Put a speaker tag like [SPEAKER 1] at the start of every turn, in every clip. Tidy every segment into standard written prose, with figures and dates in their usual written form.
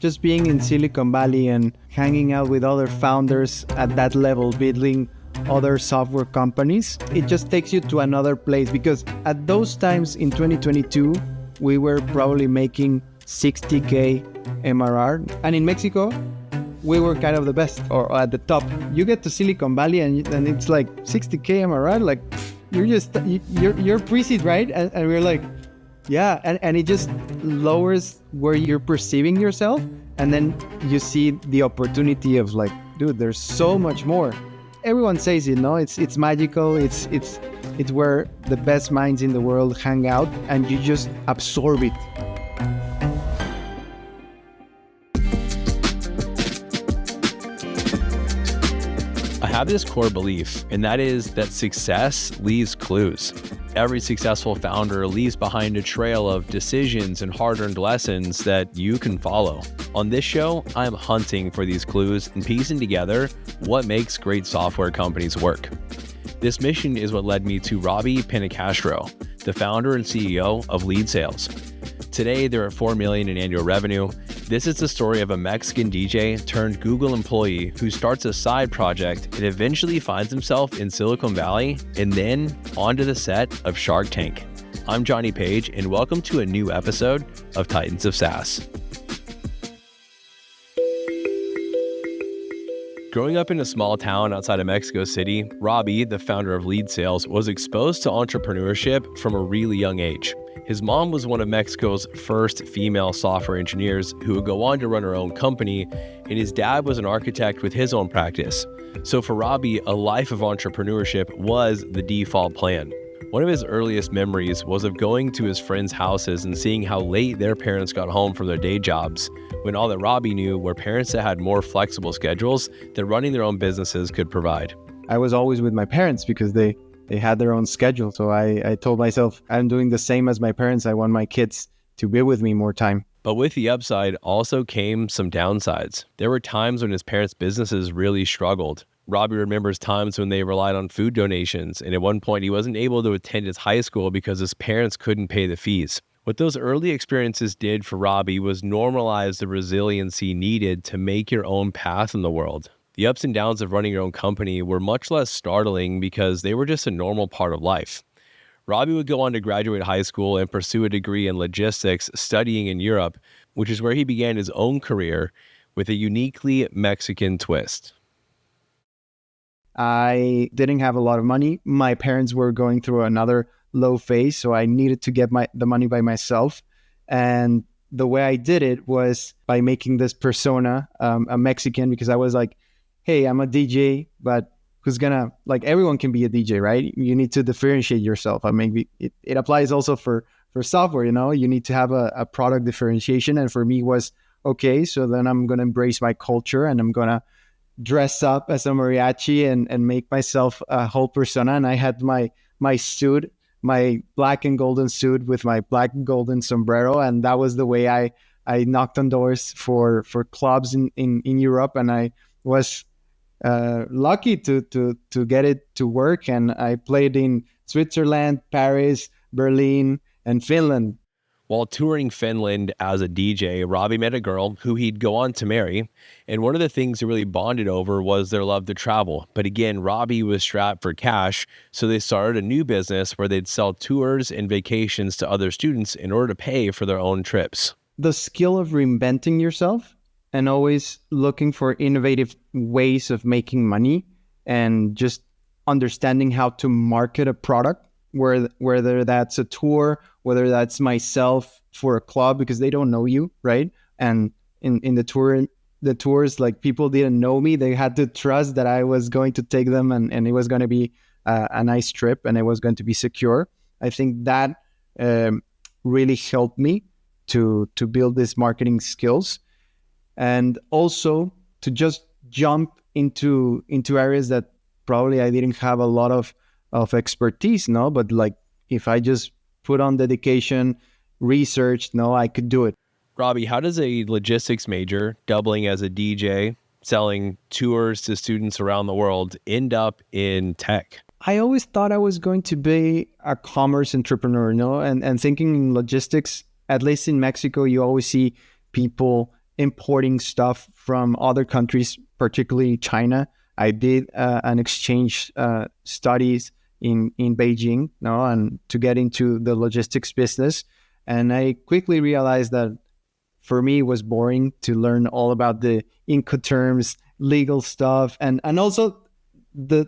[SPEAKER 1] just being in Silicon Valley and hanging out with other founders at that level, building other software companies, it just takes you to another place. Because at those times in 2022, we were probably making 60K MRR. And in Mexico, we were kind of the best or at the top. You get to Silicon Valley and it's like 60K MRR, like you're pre-seed, right? And we're like, yeah. And it just lowers where you're perceiving yourself. And then you see the opportunity of like, dude, there's so much more. Everyone says it, no? It's magical. It's where the best minds in the world hang out, and you just absorb it.
[SPEAKER 2] I have this core belief, and that is that success leaves clues. Every successful founder leaves behind a trail of decisions and hard-earned lessons that you can follow. On this show, I'm hunting for these clues and piecing together what makes great software companies work. This mission is what led me to Roby Peñacastro, the founder and CEO of Lead Sales. Today, they're at $4 million in annual revenue. This is the story of a Mexican DJ turned Google employee who starts a side project and eventually finds himself in Silicon Valley and then onto the set of Shark Tank. I'm Johnny Page, and welcome to a new episode of Titans of SaaS. Growing up in a small town outside of Mexico City, Roby, the founder of Lead Sales, was exposed to entrepreneurship from a really young age. His mom was one of Mexico's first female software engineers who would go on to run her own company, and his dad was an architect with his own practice. So for Roby, a life of entrepreneurship was the default plan. One of his earliest memories was of going to his friends' houses and seeing how late their parents got home from their day jobs, when all that Roby knew were parents that had more flexible schedules than running their own businesses could provide.
[SPEAKER 1] I was always with my parents because they had their own schedule. So I told myself, I'm doing the same as my parents. I want my kids to be with me more time.
[SPEAKER 2] But with the upside also came some downsides. There were times when his parents' businesses really struggled. Roby remembers times when they relied on food donations, and at one point he wasn't able to attend his high school because his parents couldn't pay the fees. What those early experiences did for Roby was normalize the resiliency needed to make your own path in the world. The ups and downs of running your own company were much less startling because they were just a normal part of life. Roby would go on to graduate high school and pursue a degree in logistics, studying in Europe, which is where he began his own career with a uniquely Mexican twist.
[SPEAKER 1] I didn't have a lot of money. My parents were going through another low phase, so I needed to get the money by myself. And the way I did it was by making this persona, a Mexican, because I was like, hey, I'm a DJ, but who's gonna, like, everyone can be a DJ, right? You need to differentiate yourself. I mean, it applies also for software, you know? You need to have a product differentiation. And for me was, okay, so then I'm gonna embrace my culture and I'm gonna dress up as a mariachi and make myself a whole persona. And I had my suit, my black and golden suit with my black and golden sombrero. And that was the way I knocked on doors for clubs in Europe. And I was lucky to get it to work. And I played in Switzerland, Paris, Berlin, and Finland.
[SPEAKER 2] While touring Finland as a DJ, Roby met a girl who he'd go on to marry. And one of the things they really bonded over was their love to travel. But again, Roby was strapped for cash, so they started a new business where they'd sell tours and vacations to other students in order to pay for their own trips.
[SPEAKER 1] The skill of reinventing yourself and always looking for innovative ways of making money and just understanding how to market a product, whether that's a tour, whether that's myself for a club, because they don't know you, right? And in the tours, like, people didn't know me. They had to trust that I was going to take them and it was going to be a nice trip and it was going to be secure. I think that really helped me to build these marketing skills, and also to just jump into areas that probably I didn't have a lot of expertise, no? But like, if I just put on dedication, research, no, I could do it.
[SPEAKER 2] Roby, how does a logistics major doubling as a DJ, selling tours to students around the world, end up in tech?
[SPEAKER 1] I always thought I was going to be a commerce entrepreneur, no? And thinking in logistics, at least in Mexico, you always see people importing stuff from other countries, particularly China. I did an exchange studies in Beijing, and to get into the logistics business. And I quickly realized that for me, it was boring to learn all about the Incoterms, legal stuff, and also the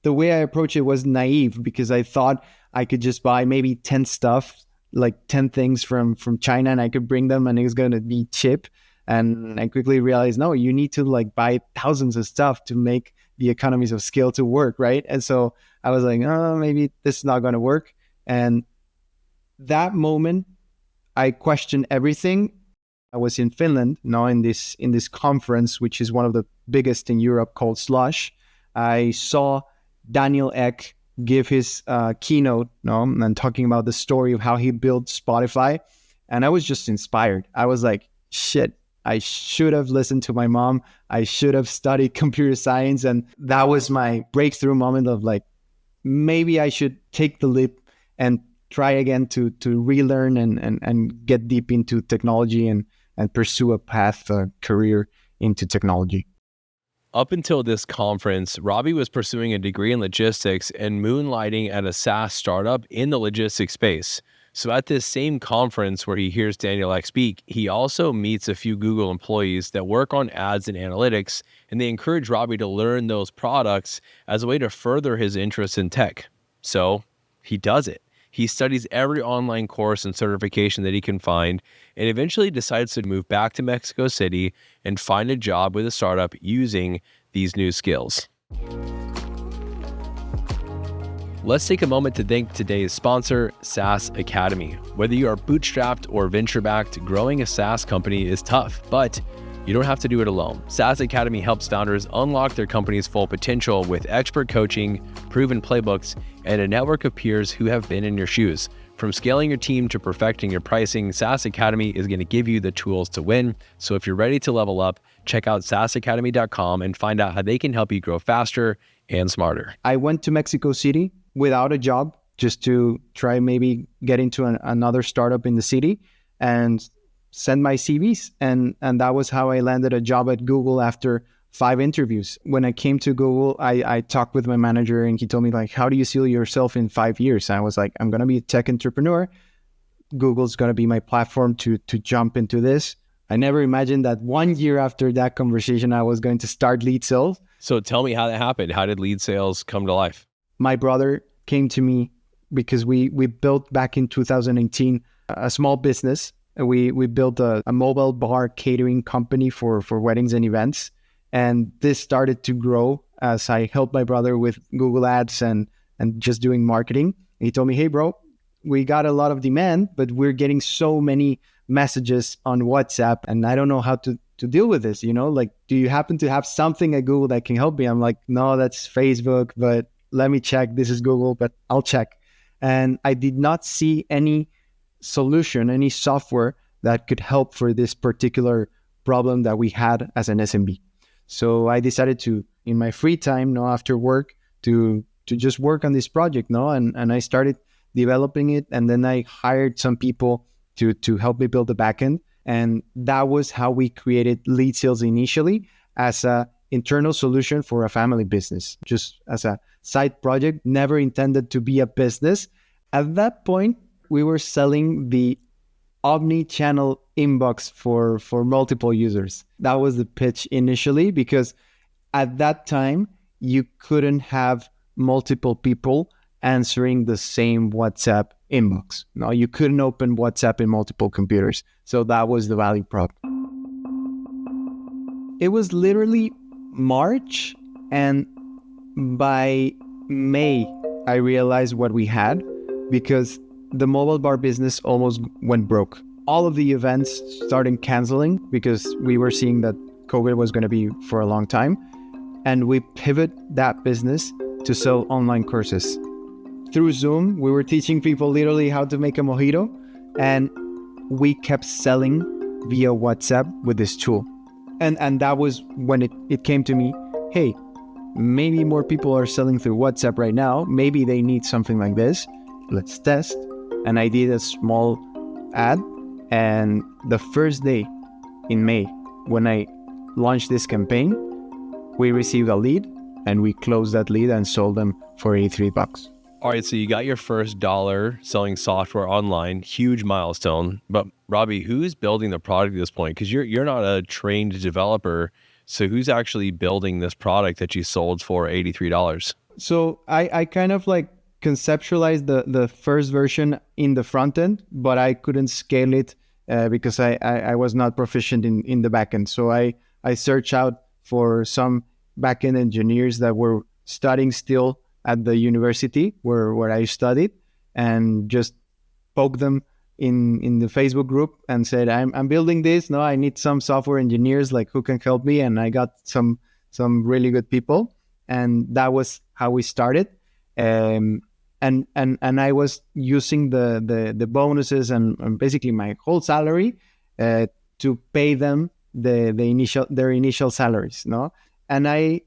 [SPEAKER 1] way I approached it was naive, because I thought I could just buy maybe 10 stuff, like 10 things from China, and I could bring them and it was going to be cheap. And I quickly realized, no, you need to like buy thousands of stuff to make the economies of scale to work, right? And so I was like, oh, maybe this is not going to work. And that moment, I questioned everything. I was in Finland, in this conference, which is one of the biggest in Europe, called Slush. I saw Daniel Ek give his keynote, and talking about the story of how he built Spotify. And I was just inspired. I was like, shit, I should have listened to my mom. I should have studied computer science. And that was my breakthrough moment of like, maybe I should take the leap and try again to relearn and get deep into technology and pursue a path, a career into technology.
[SPEAKER 2] Up until this conference, Roby was pursuing a degree in logistics and moonlighting at a SaaS startup in the logistics space. So at this same conference where he hears Daniel Ek speak, he also meets a few Google employees that work on ads and analytics, and they encourage Roby to learn those products as a way to further his interest in tech. So he does it. He studies every online course and certification that he can find, and eventually decides to move back to Mexico City and find a job with a startup using these new skills. Let's take a moment to thank today's sponsor, SaaS Academy. Whether you are bootstrapped or venture-backed, growing a SaaS company is tough, but you don't have to do it alone. SaaS Academy helps founders unlock their company's full potential with expert coaching, proven playbooks, and a network of peers who have been in your shoes. From scaling your team to perfecting your pricing, SaaS Academy is going to give you the tools to win. So if you're ready to level up, check out saasacademy.com and find out how they can help you grow faster and smarter.
[SPEAKER 1] I went to Mexico City without a job, just to try maybe get into another startup in the city and send my CVs. And that was how I landed a job at Google after 5 interviews. When I came to Google, I talked with my manager and he told me, like, how do you see yourself in 5 years? And I was like, I'm going to be a tech entrepreneur. Google's going to be my platform to jump into this. I never imagined that 1 year after that conversation, I was going to start lead sales.
[SPEAKER 2] So tell me how that happened. How did lead sales come to life?
[SPEAKER 1] My brother came to me because we built back in 2018 a small business. We built a mobile bar catering company for weddings and events. And this started to grow as I helped my brother with Google Ads and just doing marketing. And he told me, hey, bro, we got a lot of demand, but we're getting so many messages on WhatsApp and I don't know how to deal with this. Like, do you happen to have something at Google that can help me? I'm like, no, that's Facebook, but let me check. This is Google, but I'll check. And I did not see any solution, any software that could help for this particular problem that we had as an SMB. So I decided to, in my free time, after work, to just work on this project, and I started developing it, and then I hired some people to help me build the backend, and that was how we created Lead Sales initially as a internal solution for a family business, just as a side project, never intended to be a business. At that point, we were selling the omni-channel inbox for multiple users. That was the pitch initially, because at that time, you couldn't have multiple people answering the same WhatsApp inbox. No, you couldn't open WhatsApp in multiple computers. So that was the value prop. It was literally March, and by May, I realized what we had, because the mobile bar business almost went broke. All of the events started canceling because we were seeing that COVID was going to be for a long time. And we pivot that business to sell online courses. Through Zoom, we were teaching people literally how to make a mojito. And we kept selling via WhatsApp with this tool. And that was when it came to me, hey, maybe more people are selling through WhatsApp right now. Maybe they need something like this. Let's test. And I did a small ad. And the first day in May, when I launched this campaign, we received a lead and we closed that lead and sold them for $83.
[SPEAKER 2] All right, so you got your first dollar selling software online, huge milestone. But Robbie, who's building the product at this point? Because you're not a trained developer. So who's actually building this product that you sold for $83?
[SPEAKER 1] So I kind of like conceptualized the first version in the front end, but I couldn't scale it because I was not proficient in the back end. So I searched out for some back-end engineers that were studying still at the university where I studied, and just poke them in the Facebook group and said, I'm building this. No, I need some software engineers, like, who can help me? And I got some really good people. And that was how we started. And I was using the bonuses and basically my whole salary to pay them their initial salaries, no? And I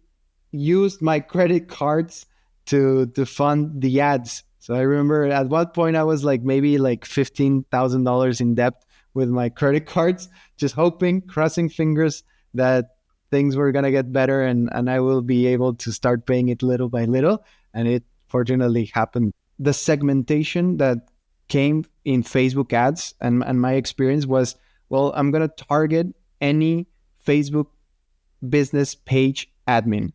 [SPEAKER 1] used my credit cards to fund the ads. So I remember at one point I was like maybe like $15,000 in debt with my credit cards, just hoping, crossing fingers that things were gonna get better and I will be able to start paying it little by little. And it fortunately happened. The segmentation that came in Facebook ads and my experience was, well, I'm gonna target any Facebook business page admin.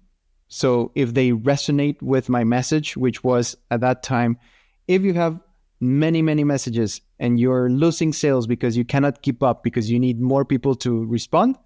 [SPEAKER 1] So if they resonate with my message, which was at that time, if you have many messages and you're losing sales because you cannot keep up because you need more people to respond,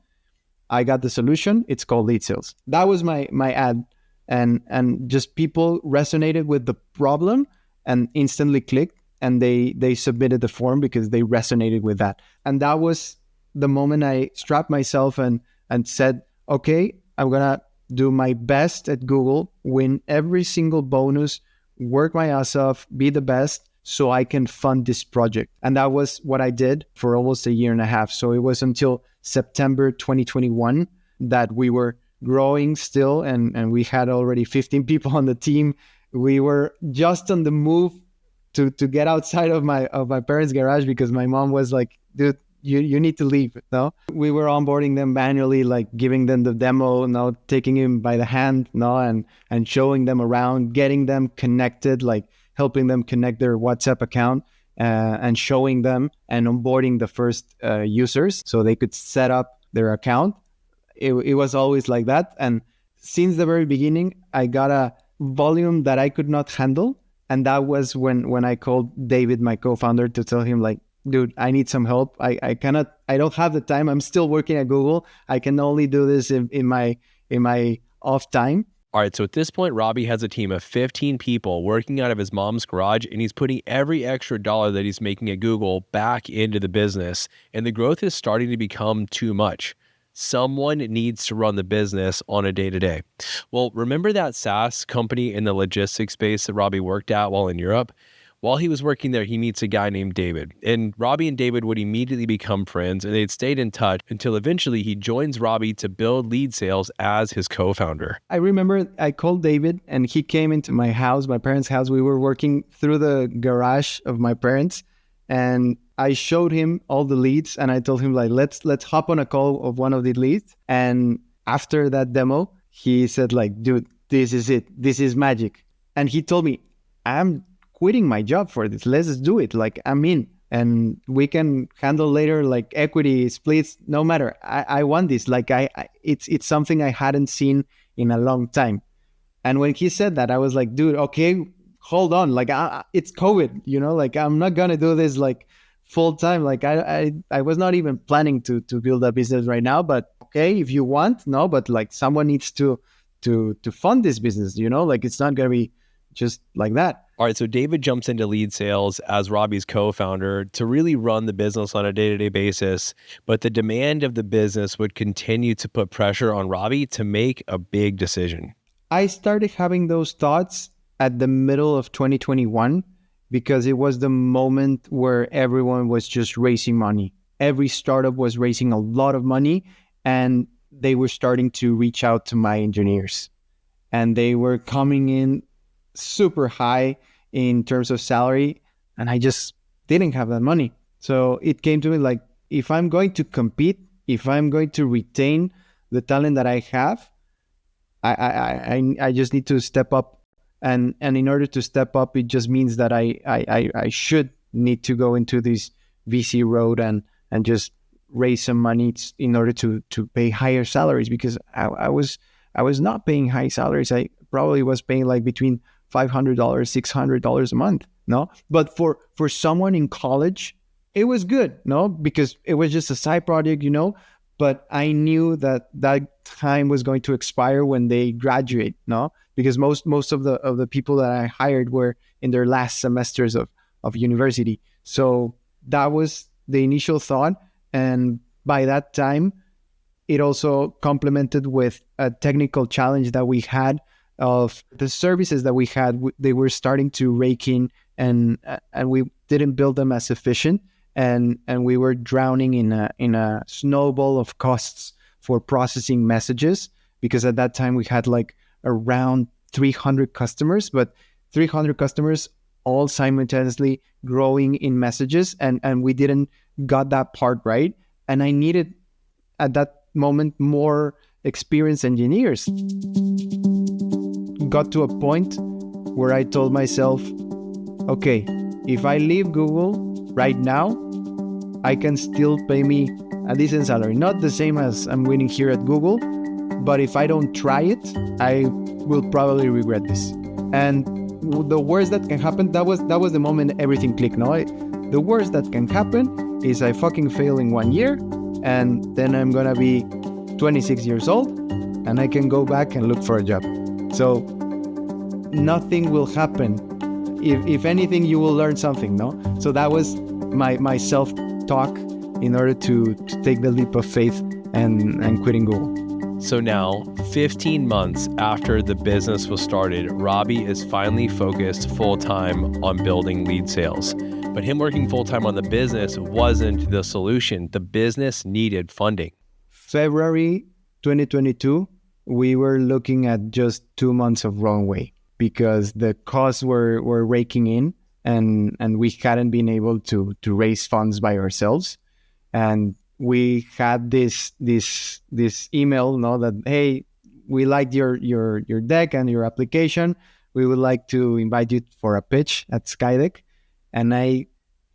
[SPEAKER 1] I got the solution. It's called lead sales. That was my ad, and just people resonated with the problem and instantly clicked, and they submitted the form because they resonated with that. And that was the moment I strapped myself and said, okay, I'm gonna do my best at Google, win every single bonus, work my ass off, be the best, so I can fund this project. And that was what I did for almost a year and a half. So it was until September 2021 that we were growing still, and we had already 15 people on the team. We were just on the move to get outside of my parents' garage because my mom was like, dude, you need to leave. No, we were onboarding them manually, like giving them the demo, no, taking him by the hand, no, and showing them around, getting them connected, like helping them connect their WhatsApp account, and showing them and onboarding the first users so they could set up their account. It was always like that. And since the very beginning, I got a volume that I could not handle. And that was when I called David, my co-founder, to tell him, like, dude, I need some help. I don't have the time. I'm still working at Google. I can only do this in my off time.
[SPEAKER 2] All right, so at this point, Robbie has a team of 15 people working out of his mom's garage, and he's putting every extra dollar that he's making at Google back into the business. And the growth is starting to become too much. Someone needs to run the business on a day-to-day. Well, remember that SaaS company in the logistics space that Robbie worked at while in Europe? While he was working there, he meets a guy named David. And Robbie and David would immediately become friends, and they'd stayed in touch until eventually he joins Robbie to build lead sales as his co-founder.
[SPEAKER 1] I remember I called David and he came into my house, my parents' house. We were working through the garage of my parents, and I showed him all the leads and I told him, like, let's hop on a call of one of the leads. And after that demo, he said, like, dude, this is it. This is magic. And he told me, I'm quitting my job for this. Let's do it. Like, I'm in, and we can handle later, like equity splits, no matter. I want this. Like, it's something I hadn't seen in a long time. And when he said that, I was like, dude, okay, hold on. Like, it's COVID, like, I'm not going to do this like full time. Like, I was not even planning to build a business right now, but okay, if you want, no, but like someone needs to fund this business, like, it's not going to be just like that.
[SPEAKER 2] All right, so David jumps into lead sales as Robbie's co-founder to really run the business on a day-to-day basis, but the demand of the business would continue to put pressure on Robbie to make a big decision.
[SPEAKER 1] I started having those thoughts at the middle of 2021 because it was the moment where everyone was just raising money. Every startup was raising a lot of money, and they were starting to reach out to my engineers, and they were coming in super high in terms of salary, and I just didn't have that money. So it came to me like, if I'm going to compete if I'm going to retain the talent that I have, I just need to step up. And in order to step up, it just means that I should need to go into this VC road and just raise some money in order to pay higher salaries, because I was not paying high salaries. I probably was paying like between $500, $600 a month. No, but for someone in college, it was good. No, because it was just a side project, But I knew that time was going to expire when they graduate. No, because most of the people that I hired were in their last semesters of university. So that was the initial thought. And by that time, it also complemented with a technical challenge that we had of the services that we had. They were starting to rake in, and we didn't build them as efficient. And we were drowning in a snowball of costs for processing messages, because at that time we had like around 300 customers, but 300 customers all simultaneously growing in messages, and we didn't got that part right. And I needed at that moment more experienced engineers. Got to a point where I told myself, okay, if I leave Google right now, I can still pay me a decent salary. Not the same as I'm winning here at Google, but if I don't try it, I will probably regret this. And the worst that can happen, that was the moment everything clicked. No, the worst that can happen is I fucking fail in 1 year, and then I'm gonna be 26 years old, and I can go back and look for a job. So nothing will happen. If anything, you will learn something. No, so that was my self-talk in order to take the leap of faith and quitting Google.
[SPEAKER 2] So now, 15 months after the business was started, Roby is finally focused full-time on building lead sales. But him working full-time on the business wasn't the solution. The business needed funding.
[SPEAKER 1] February 2022, we were looking at just 2 months of Runway, because the costs were raking in, and we hadn't been able to raise funds by ourselves. And we had this email, that, hey, we liked your deck and your application. We would like to invite you for a pitch at SkyDeck. And I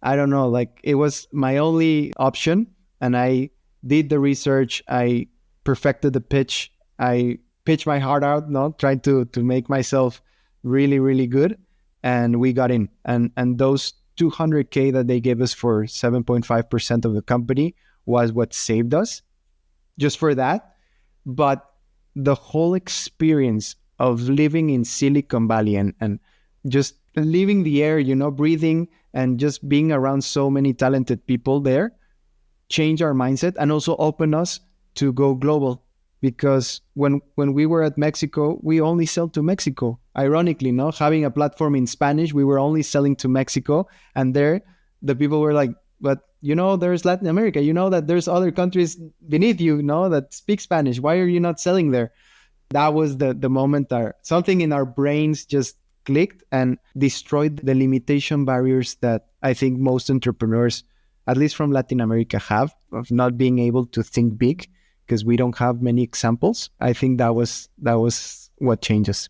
[SPEAKER 1] don't know, like, it was my only option. And I did the research. I perfected the pitch. I pitched my heart out, tried to make myself really, really good. And we got in. And those $200K that they gave us for 7.5% of the company was what saved us, just for that. But the whole experience of living in Silicon Valley and just leaving the air, breathing, and just being around so many talented people there, changed our mindset and also opened us to go global. Because when we were at Mexico, we only sell to Mexico. Ironically, having a platform in Spanish, we were only selling to Mexico. And there, the people were like, but there's Latin America. That there's other countries beneath you, that speak Spanish. Why are you not selling there? That was the moment that something in our brains just clicked and destroyed the limitation barriers that I think most entrepreneurs, at least from Latin America, have, of not being able to think big, because we don't have many examples. I think that was what changes.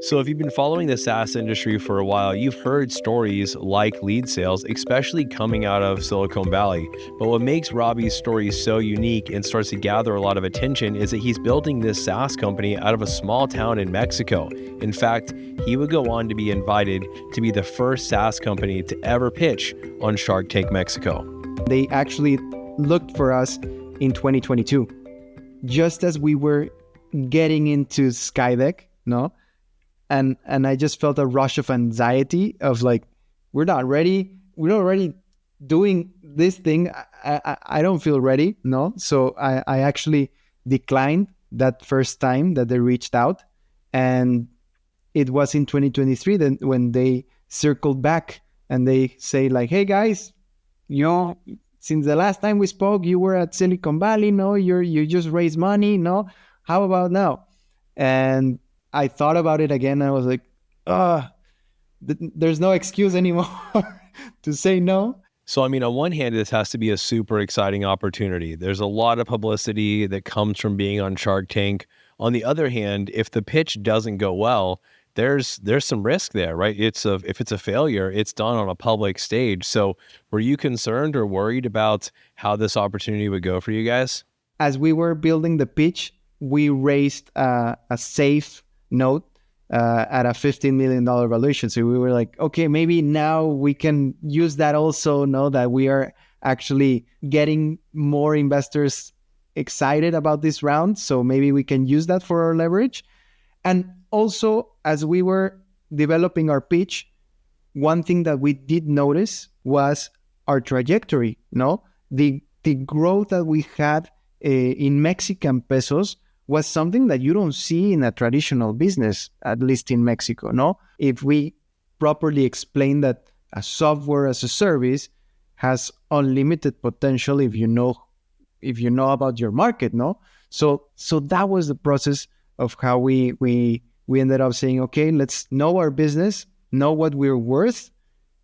[SPEAKER 2] So if you've been following the SaaS industry for a while, you've heard stories like lead sales, especially coming out of Silicon Valley. But what makes Roby's story so unique and starts to gather a lot of attention is that he's building this SaaS company out of a small town in Mexico. In fact, he would go on to be invited to be the first SaaS company to ever pitch on Shark Tank Mexico.
[SPEAKER 1] They actually looked for us in 2022, just as we were getting into SkyDeck, And I just felt a rush of anxiety of like, we're not ready. We're already doing this thing. I don't feel ready. So I actually declined that first time that they reached out. And it was in 2023 then when they circled back and they say like, hey guys, since the last time we spoke, you were at Silicon Valley. You just raised money. How about now? And I thought about it again. And I was like, there's no excuse anymore to say no.
[SPEAKER 2] So, I mean, on one hand, this has to be a super exciting opportunity. There's a lot of publicity that comes from being on Shark Tank. On the other hand, if the pitch doesn't go well, there's some risk there, right? If it's a failure, it's done on a public stage. So, were you concerned or worried about how this opportunity would go for you guys?
[SPEAKER 1] As we were building the pitch, we raised a safe note at a $15 million valuation. So we were like, okay, maybe now we can use that also, know that we are actually getting more investors excited about this round. So maybe we can use that for our leverage. And also, as we were developing our pitch, one thing that we did notice was our trajectory, no? The growth that we had in Mexican pesos was something that you don't see in a traditional business, at least in Mexico, no? If we properly explain that a software as a service has unlimited potential if you know about your market, no? So that was the process of how we ended up saying, okay, let's know our business, know what we're worth,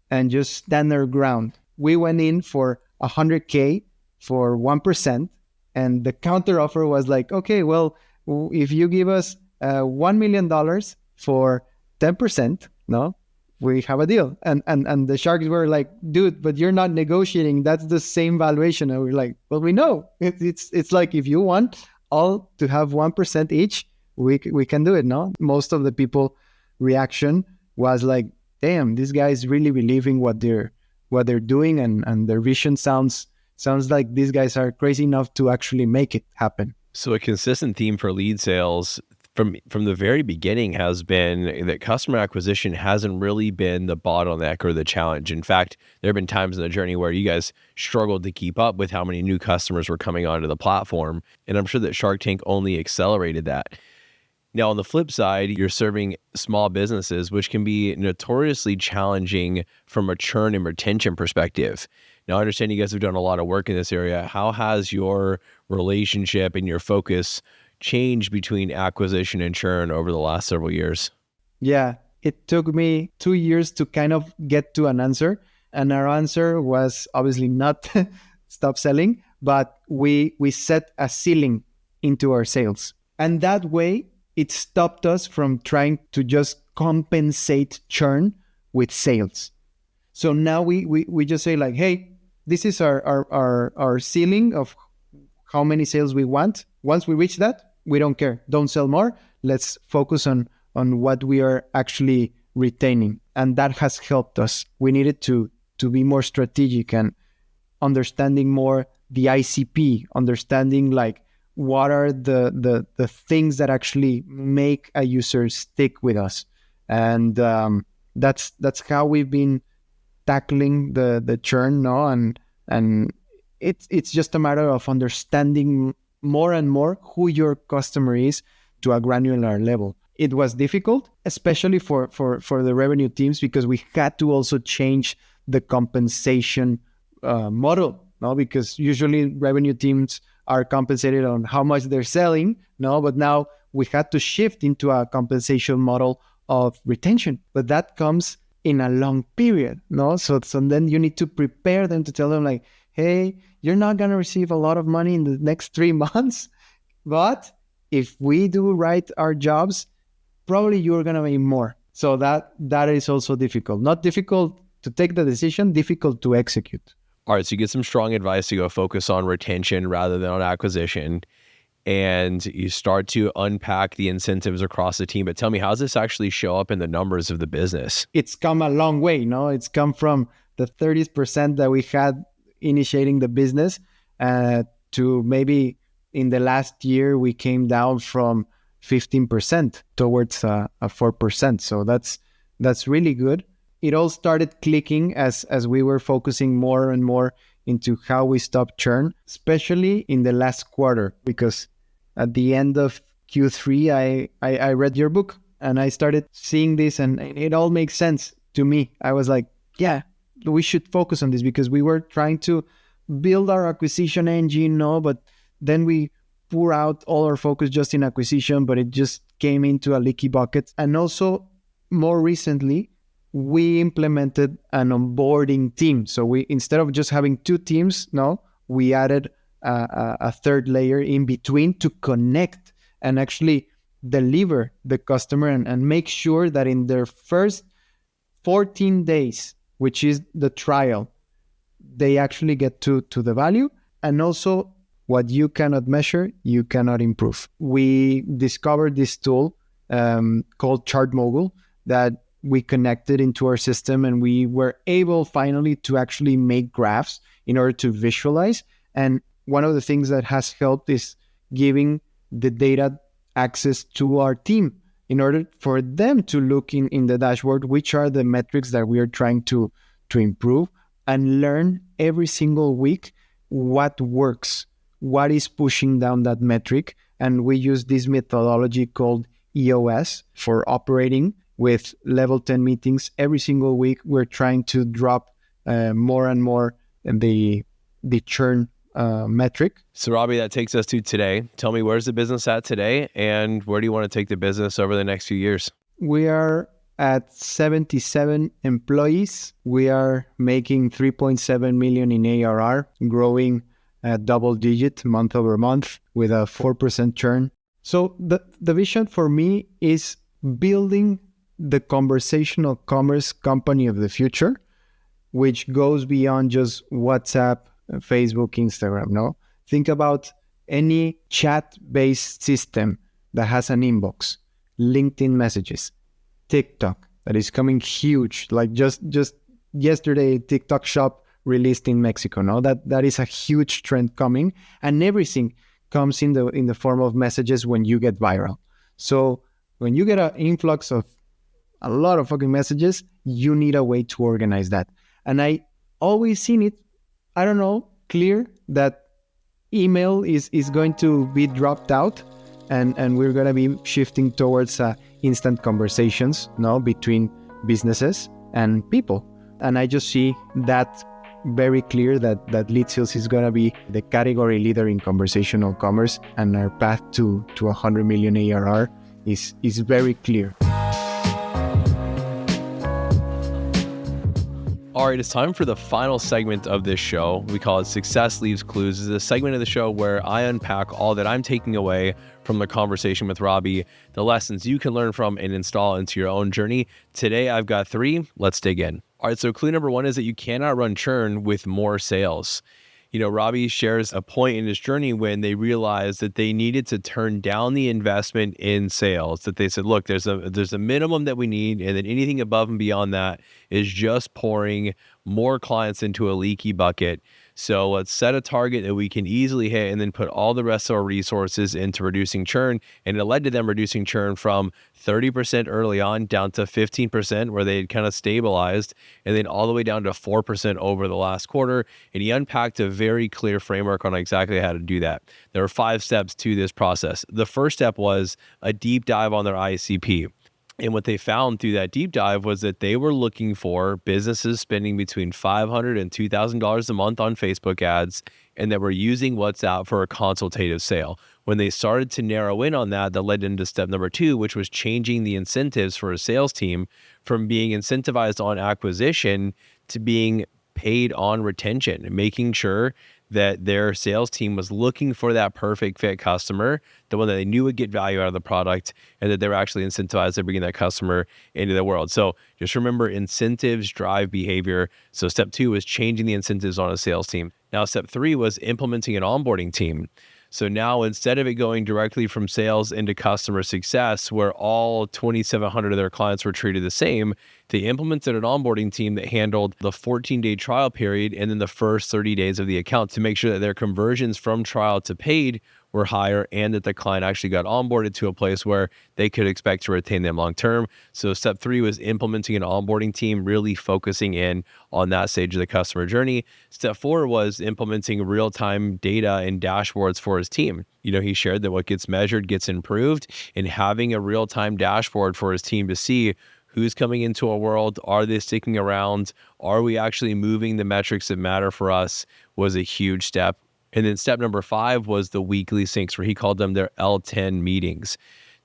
[SPEAKER 1] and just stand our ground. We went in for 100K for 1%. And the counter offer was like, okay, well, if you give us $1 million for 10%, no, we have a deal. And the sharks were like, dude, but you're not negotiating. That's the same valuation. And we're like, well, we know. It's like, if you want all to have 1% each, we can do it, no? Most of the people reaction was like, damn, this guy is really believing what they're doing, and their vision sounds like these guys are crazy enough to actually make it happen.
[SPEAKER 2] So a consistent theme for lead sales from the very beginning has been that customer acquisition hasn't really been the bottleneck or the challenge. In fact, there have been times in the journey where you guys struggled to keep up with how many new customers were coming onto the platform. And I'm sure that Shark Tank only accelerated that. Now, on the flip side, you're serving small businesses, which can be notoriously challenging from a churn and retention perspective. Now, I understand you guys have done a lot of work in this area. How has your relationship and your focus changed between acquisition and churn over the last several years?
[SPEAKER 1] Yeah, it took me 2 years to kind of get to an answer. And our answer was obviously not stop selling, but we set a ceiling into our sales. And that way, it stopped us from trying to just compensate churn with sales. So now we just say like, hey, this is our ceiling of how many sales we want. Once we reach that, we don't care. Don't sell more. Let's focus on what we are actually retaining. And that has helped us. We needed to be more strategic and understanding more the ICP, understanding like what are the things that actually make a user stick with us. And that's how we've been tackling the churn, no? And it's just a matter of understanding more and more who your customer is to a granular level. It was difficult, especially for the revenue teams, because we had to also change the compensation model, no? Because usually revenue teams are compensated on how much they're selling, no? But now we had to shift into a compensation model of retention. But that comes in a long period, no? So then you need to prepare them to tell them like, hey, you're not going to receive a lot of money in the next 3 months, but if we do right our jobs, probably you're going to make more. So that is also difficult. Not difficult to take the decision, difficult to execute.
[SPEAKER 2] All right, so you get some strong advice to go focus on retention rather than on acquisition, and you start to unpack the incentives across the team. But tell me, how does this actually show up in the numbers of the business?
[SPEAKER 1] It's come a long way, no? It's come from the 30% that we had initiating the business to maybe in the last year, we came down from 15% towards a 4%. So that's really good. It all started clicking as we were focusing more and more into how we stop churn, especially in the last quarter, because at the end of Q3, I read your book and I started seeing this and it all makes sense to me. I was like, yeah, we should focus on this because we were trying to build our acquisition engine, no, but then we pour out all our focus just in acquisition, but it just came into a leaky bucket. And also more recently, we implemented an onboarding team. So we, instead of just having 2 teams, no, we added a third layer in between to connect and actually deliver the customer and make sure that in their first 14 days, which is the trial, they actually get to the value. And also, what you cannot measure, you cannot improve. We discovered this tool called ChartMogul that we connected into our system, and we were able finally to actually make graphs in order to visualize. And one of the things that has helped is giving the data access to our team in order for them to look in the dashboard, which are the metrics that we are trying to improve, and learn every single week what works, what is pushing down that metric. And we use this methodology called EOS for operating with level 10 meetings. Every single week, we're trying to drop more and more the churn metric.
[SPEAKER 2] So Robbie, that takes us to today. Tell me, where's the business at today, and where do you want to take the business over the next few years?
[SPEAKER 1] We are at 77 employees. We are making 3.7 million in ARR, growing at double digit month over month with a 4% churn. So the vision for me is building the conversational commerce company of the future, which goes beyond just WhatsApp, Facebook, Instagram, no? Think about any chat-based system that has an inbox, LinkedIn messages, TikTok, that is coming huge. Like just yesterday, TikTok Shop released in Mexico, no? That is a huge trend coming, and everything comes in the form of messages when you get viral. So when you get an influx of a lot of fucking messages, you need a way to organize that. And I always seen it, I don't know, clear that email is going to be dropped out, and we're going to be shifting towards instant conversations, no, between businesses and people. And I just see that very clear that Lead Sales is going to be the category leader in conversational commerce, and our path to 100 million ARR is very clear.
[SPEAKER 2] All right, it's time for the final segment of this show. We call it Success Leaves Clues. This is a segment of the show where I unpack all that I'm taking away from the conversation with Robbie, the lessons you can learn from and install into your own journey. Today, I've got 3. Let's dig in. All right, so clue number 1 is that you cannot run churn with more sales. You know, Robbie shares a point in his journey when they realized that they needed to turn down the investment in sales, that they said, look, there's a minimum that we need, and then anything above and beyond that is just pouring more clients into a leaky bucket. So let's set a target that we can easily hit and then put all the rest of our resources into reducing churn. And it led to them reducing churn from 30% early on down to 15%, where they had kind of stabilized, and then all the way down to 4% over the last quarter. And he unpacked a very clear framework on exactly how to do that. There are 5 steps to this process. The first step was a deep dive on their ICP. And what they found through that deep dive was that they were looking for businesses spending between $500 and $2,000 a month on Facebook ads, and that were using WhatsApp for a consultative sale. When they started to narrow in on that, that led into step number 2, which was changing the incentives for a sales team from being incentivized on acquisition to being paid on retention, making sure that their sales team was looking for that perfect fit customer, the one that they knew would get value out of the product, and that they were actually incentivized to bring that customer into the world. So just remember, incentives drive behavior. So step 2 was changing the incentives on a sales team. Now, step 3 was implementing an onboarding team. So now, instead of it going directly from sales into customer success, where all 2,700 of their clients were treated the same, they implemented an onboarding team that handled the 14-day trial period and then the first 30 days of the account to make sure that their conversions from trial to paid were higher, and that the client actually got onboarded to a place where they could expect to retain them long term. So step 3 was implementing an onboarding team, really focusing in on that stage of the customer journey. Step 4 was implementing real-time data and dashboards for his team. You know, he shared that what gets measured gets improved, and having a real-time dashboard for his team to see who's coming into a world, are they sticking around, are we actually moving the metrics that matter for us, was a huge step. And then step number 5 was the weekly syncs, where he called them their L10 meetings.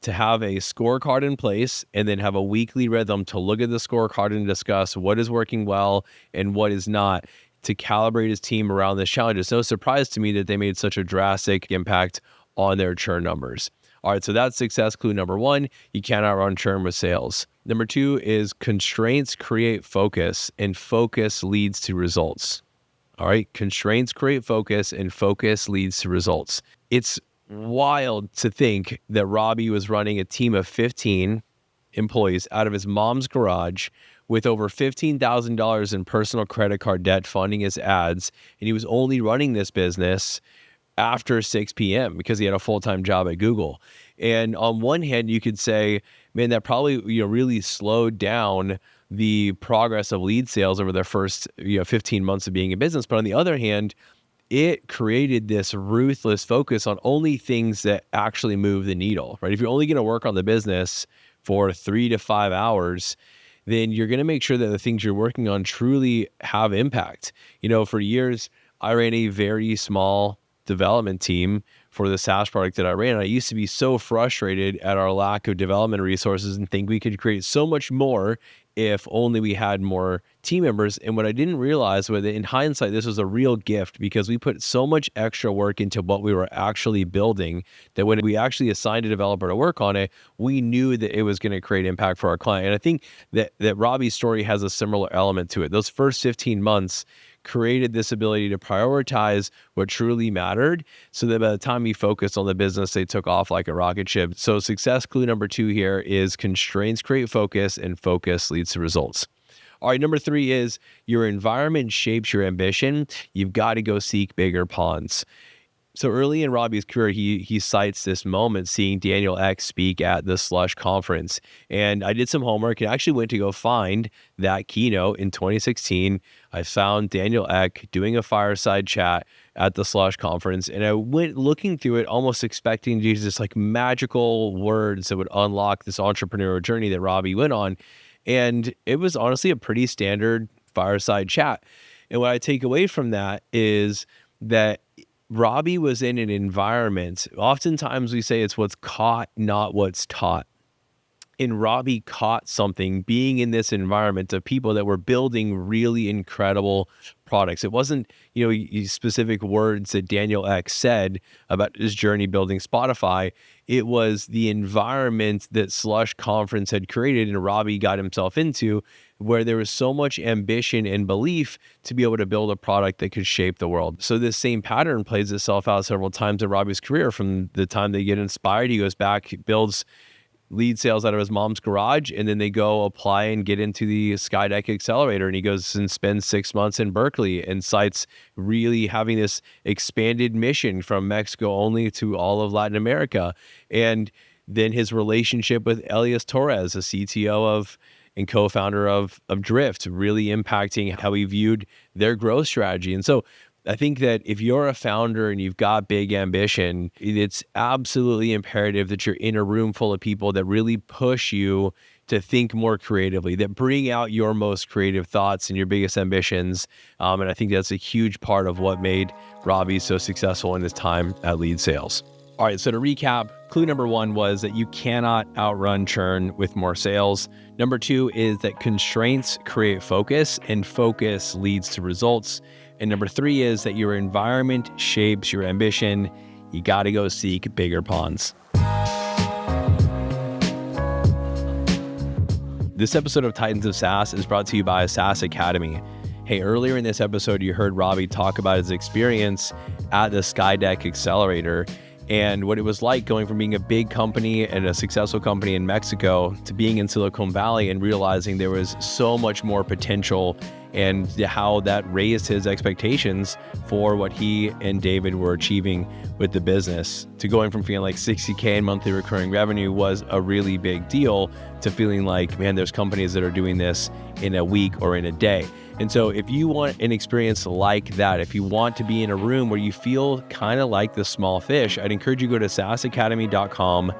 [SPEAKER 2] to have a scorecard in place and then have a weekly rhythm to look at the scorecard and discuss what is working well and what is not, to calibrate his team around this challenge. It's no surprise to me that they made such a drastic impact on their churn numbers. All right, so that's success clue number one. You cannot run churn with sales. Number two is constraints create focus, and focus leads to results. All right, constraints create focus, and focus leads to results. It's wild to think that Roby was running a team of 15 employees out of his mom's garage with over $15,000 in personal credit card debt funding his ads, and he was only running this business after 6 p.m. because he had a full-time job at Google. And on one hand, you could say, man, that probably really slowed down the progress of lead sales over their first 15 months of being in business. But on the other hand, it created this ruthless focus on only things that actually move the needle, right? If you're only going to work on the business for 3 to 5 hours, then you're going to make sure that the things you're working on truly have impact. For years, I ran a very small development team for the SaaS product that I ran. I used to be so frustrated at our lack of development resources and think we could create so much more if only we had more team members. And what I didn't realize was that in hindsight, this was a real gift because we put so much extra work into what we were actually building that when we actually assigned a developer to work on it, we knew that it was going to create impact for our client. And I think that Roby's story has a similar element to it. Those first 15 months created this ability to prioritize what truly mattered so that by the time he focused on the business, they took off like a rocket ship. So success clue number two here is constraints create focus and focus leads to results. All right, number three is your environment shapes your ambition. You've got to go seek bigger ponds. So early in Roby's career, he cites this moment seeing Daniel Ek speak at the Slush conference. And I did some homework and actually went to go find that keynote in 2016. I found Daniel Ek doing a fireside chat at the Slush conference. And I went looking through it, almost expecting to use this like magical words that would unlock this entrepreneurial journey that Roby went on. And it was honestly a pretty standard fireside chat. And what I take away from that is that Roby was in an environment, oftentimes we say it's what's caught, not what's taught. And Roby caught something being in this environment of people that were building really incredible products. It wasn't, specific words that Daniel Ek said about his journey building Spotify. It was the environment that Slush Conference had created and Roby got himself into, where there was so much ambition and belief to be able to build a product that could shape the world. So this same pattern plays itself out several times in Roby's career. From the time they get inspired, he goes back, builds lead sales out of his mom's garage, and then they go apply and get into the SkyDeck accelerator, and he goes and spends 6 months in Berkeley and cites really having this expanded mission from Mexico only to all of Latin America. And then his relationship with Elias Torres, the CTO and co-founder of Drift, really impacting how he viewed their growth strategy. And so I think that if you're a founder and you've got big ambition, it's absolutely imperative that you're in a room full of people that really push you to think more creatively, that bring out your most creative thoughts and your biggest ambitions. And I think that's a huge part of what made Roby so successful in his time at Lead Sales. All right, so to recap, clue number one was that you cannot outrun churn with more sales. Number two is that constraints create focus and focus leads to results. And number three is that your environment shapes your ambition. You got to go seek bigger ponds. This episode of Titans of SaaS is brought to you by SaaS Academy. Hey, earlier in this episode, you heard Roby talk about his experience at the SkyDeck accelerator and what it was like going from being a big company and a successful company in Mexico to being in Silicon Valley and realizing there was so much more potential, and how that raised his expectations for what he and David were achieving with the business. To going from feeling like $60K in monthly recurring revenue was a really big deal to feeling like, man, there's companies that are doing this in a week or in a day. And so if you want an experience like that, if you want to be in a room where you feel kind of like the small fish, I'd encourage you to go to saasacademy.com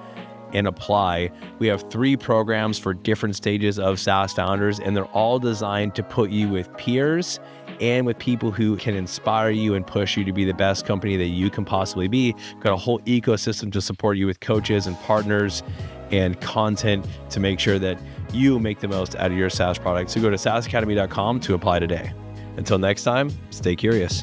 [SPEAKER 2] and apply. We have 3 programs for different stages of SaaS founders, and they're all designed to put you with peers and with people who can inspire you and push you to be the best company that you can possibly be. Got a whole ecosystem to support you with coaches and partners and content to make sure that you make the most out of your SaaS product. So go to saasacademy.com to apply today. Until next time, stay curious.